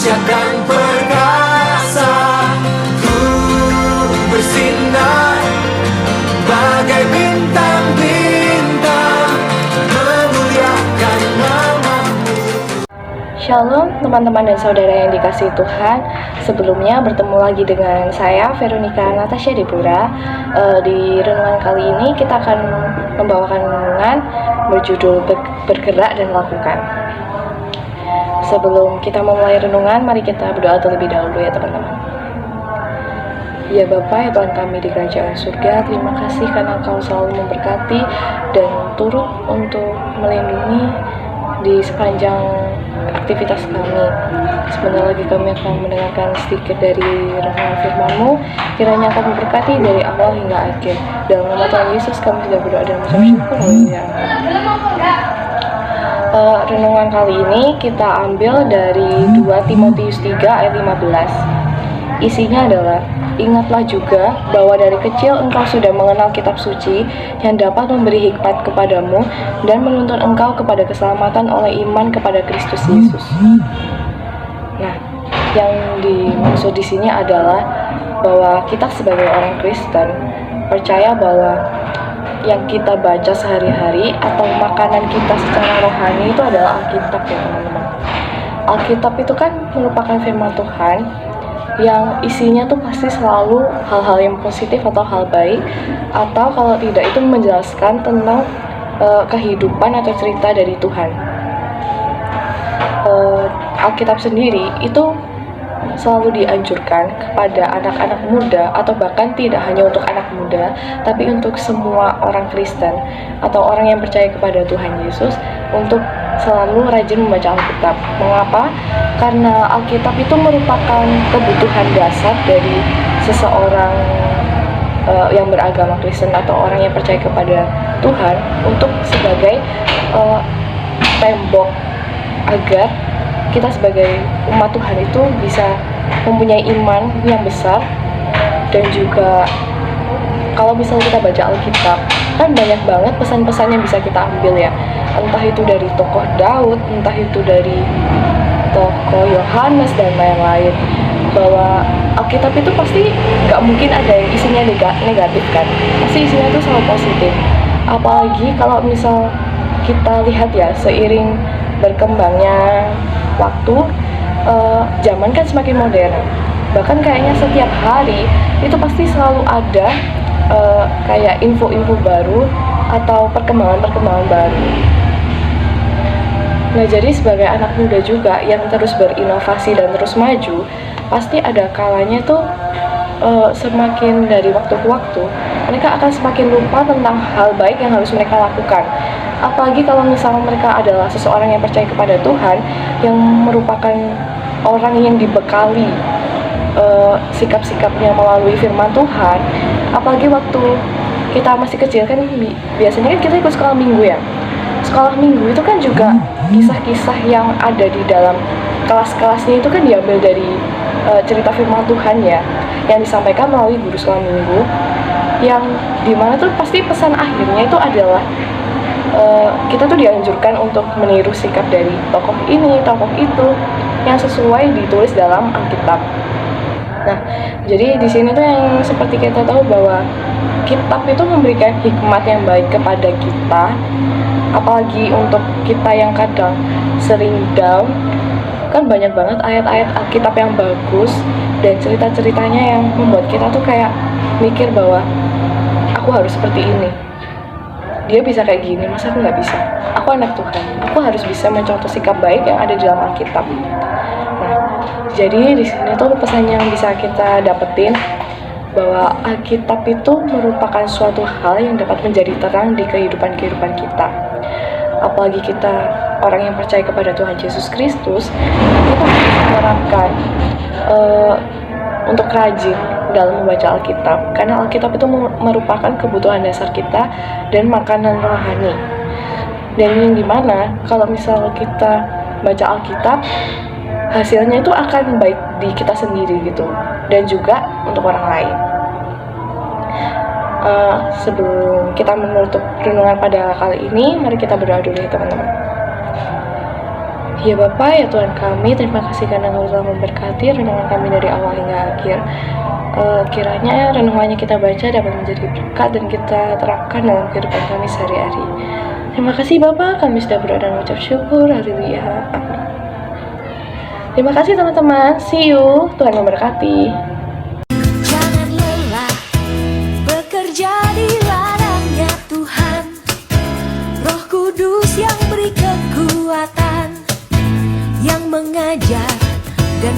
Cahyakan perkasa, ku bersinar bagai bintang-bintang, memuliakan nama-Mu. Shalom teman-teman dan saudara yang dikasihi Tuhan. Sebelumnya bertemu lagi dengan saya Veronica Natasha Debora. Di renungan kali ini kita akan membawakan renungan berjudul Bergerak dan Lakukan. Sebelum kita memulai renungan, mari kita berdoa terlebih dahulu ya teman-teman. Ya Bapa, ya Tuhan kami di kerajaan surga, terima kasih karena Engkau selalu memberkati dan turut untuk melindungi di sepanjang aktivitas kami. Sebentar lagi kami akan mendengarkan sedikit dari renungan firman-Mu. Kiranya Engkau memberkati dari awal hingga akhir. Dalam nama Tuhan Yesus kami sudah berdoa dan mengucap syukur. Haleluya. Renungan kali ini kita ambil dari 2 Timotius 3 ayat 15. Isinya adalah, ingatlah juga bahwa dari kecil engkau sudah mengenal kitab suci yang dapat memberi hikmat kepadamu dan menuntun engkau kepada keselamatan oleh iman kepada Kristus Yesus. Nah, yang dimaksud di sini adalah bahwa kita sebagai orang Kristen percaya bahwa yang kita baca sehari-hari atau makanan kita secara rohani itu adalah Alkitab ya teman-teman. Alkitab itu kan merupakan firman Tuhan yang isinya tuh pasti selalu hal-hal yang positif atau hal baik, atau kalau tidak itu menjelaskan tentang kehidupan atau cerita dari Tuhan. Alkitab sendiri itu selalu dianjurkan kepada anak-anak muda, atau bahkan tidak hanya untuk anak muda, tapi untuk semua orang Kristen atau orang yang percaya kepada Tuhan Yesus untuk selalu rajin membaca Alkitab. Mengapa? Karena Alkitab itu merupakan kebutuhan dasar dari seseorang yang beragama Kristen atau orang yang percaya kepada Tuhan, untuk sebagai tembok agar kita sebagai umat Tuhan itu bisa mempunyai iman yang besar. Dan juga kalau misalnya kita baca Alkitab, kan banyak banget pesan-pesan yang bisa kita ambil ya, entah itu dari tokoh Daud, entah itu dari tokoh Yohanes dan lain-lain. Bahwa Alkitab itu pasti gak mungkin ada yang isinya negatif kan, pasti isinya itu selalu positif. Apalagi kalau misal kita lihat ya, seiring berkembangnya waktu, zaman kan semakin modern. Bahkan kayaknya setiap hari itu pasti selalu ada kayak info-info baru atau perkembangan-perkembangan baru. Nah, jadi sebagai anak muda juga yang terus berinovasi dan terus maju, pasti ada kalanya tuh semakin dari waktu ke waktu mereka akan semakin lupa tentang hal baik yang harus mereka lakukan. Apalagi kalau misalnya mereka adalah seseorang yang percaya kepada Tuhan, yang merupakan orang yang dibekali sikap-sikapnya melalui firman Tuhan. Apalagi waktu kita masih kecil kan, biasanya kan kita ikut sekolah minggu ya. Sekolah minggu itu kan juga kisah-kisah yang ada di dalam kelas-kelasnya itu kan diambil dari cerita firman Tuhan ya, yang disampaikan melalui guru sekolah minggu, yang dimana tuh pasti pesan akhirnya itu adalah kita tuh dianjurkan untuk meniru sikap dari tokoh ini, tokoh itu, yang sesuai ditulis dalam Alkitab. Nah, jadi di sini tuh yang seperti kita tahu bahwa kitab itu memberikan hikmat yang baik kepada kita, apalagi untuk kita yang kadang sering down. Kan banyak banget ayat-ayat Alkitab yang bagus dan cerita-ceritanya yang membuat kita tuh kayak mikir bahwa aku harus seperti ini. Dia bisa kayak gini, masa aku nggak bisa? Aku anak Tuhan, aku harus bisa mencontoh sikap baik yang ada di dalam Alkitab. Nah, jadi di sini tuh pesan yang bisa kita dapetin bahwa Alkitab itu merupakan suatu hal yang dapat menjadi terang di kehidupan kita. Apalagi kita orang yang percaya kepada Tuhan Yesus Kristus, kita harus menerapkan untuk rajin dalam membaca Alkitab, karena Alkitab itu merupakan kebutuhan dasar kita dan makanan rohani. Dan yang dimana kalau misal kita baca Alkitab, hasilnya itu akan baik di kita sendiri gitu, dan juga untuk orang lain. Sebelum kita menutup renungan pada kali ini, mari kita berdoa dulu ya teman-teman. Ya Bapa, ya Tuhan kami, terima kasih karena Engkau telah memberkati renungan kami dari awal hingga akhir. Kiranya renungannya kita baca dapat menjadi berkat dan kita terapkan dalam kehidupan kami sehari-hari. Terima kasih Bapa, kami sudah berdoa dan mengucap syukur. Haleluya. Amin. Terima kasih teman-teman. See you. Tuhan memberkati. Jangan lelah bekerja di ladangnya Tuhan. Roh Kudus yang beri kekuatan, yang mengajar dan